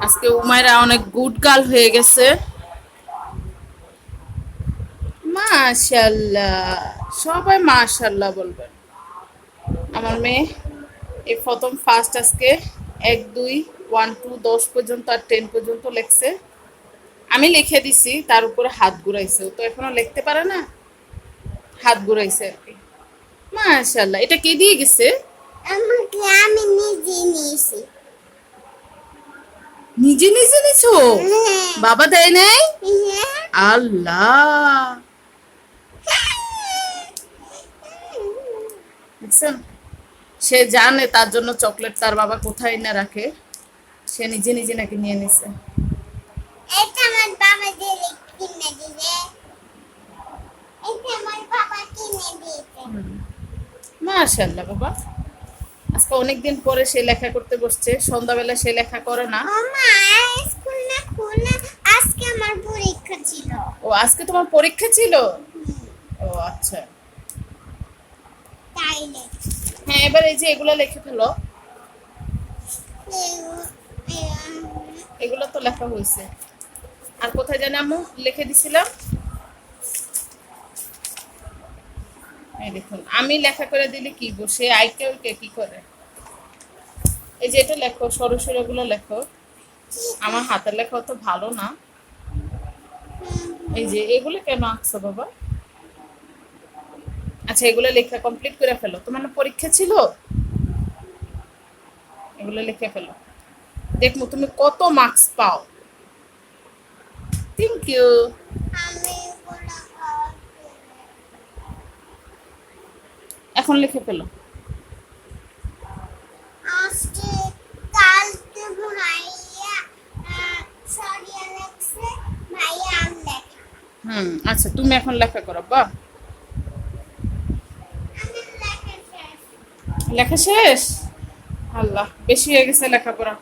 আজকে উমাইরা অনেক good girl হয়ে গেছে। মাশাআল্লাহ, সবাই মাশাআল্লাহ বলবেন। আমার মেয়ে এই প্রথম ফার্স্ট আজকে 1 2 1 2 10 পর্যন্ত আর 10 পর্যন্ত লেখছে। আমি লিখে দিছি, তার উপরে হাত ঘুরাইছে। ও তো এখনো লিখতে পারে না, হাত ঘুরাইছে আর কি। মাশাআল্লাহ, এটা কে দিয়ে গেছে? আমাকে আমি নিজে নিয়েছি। নিজে নিজে নিছো? হ্যাঁ। বাবা দেয় নাই? হ্যাঁ। আল্লাহ, দেখছেন? সে জানে তার জন্য চকলেট তার বাবা কোথায় না রাখে, সে নিজে নিজে নাকি নিয়ে নিছে। এটা আমার বাবা দিয়ে কিনে দিবে। এটা আমার বাবা কিনে দিয়েছে। মাশাআল্লাহ বাবা, আজকে অনেকদিন পরে সে লেখা করতে বসছে। সন্ধ্যাবেলা সে লেখা করে না। মামা, স্কুল না খোলা, আজকে আমার পরীক্ষা ছিল। ও, আজকে তোমার পরীক্ষা ছিল? ও আচ্ছা। তাইলে হ্যাঁ, এবার এই যে এগুলো লিখে ফেলো। এগুলো তো লেখা হয়েছে। আর কোথায় জানি আম্মু লিখে দিছিলাম? এই দেখুন, আমি লেখা করে দিলে কি বসে আইকে ওইকে কি করে। এই যে এটা লেখো, সরাসরি এগুলো লেখো। আমার হাতের লেখা অত ভালো না। এই যে এগুলো কেন আঁকছো বাবা? আচ্ছা, এগুলো লেখা কমপ্লিট করে ফেলো। তোমার না পরীক্ষা ছিল? এগুলো লিখে ফেলো, দেখবো তুমি কত মার্কস পাও। Thank you. আমি এখন লিখে ফেলো। আজকে কালকে ভাইয়া সরিয়া লেখছে, ভাইয়া আম লেখা। আচ্ছা, তুমি এখন লেখা করো। বাহ, আমার লেখা শেষ। লেখা শেষ? আল্লাহ, বেশি হয়ে গেছে লেখাপড়া।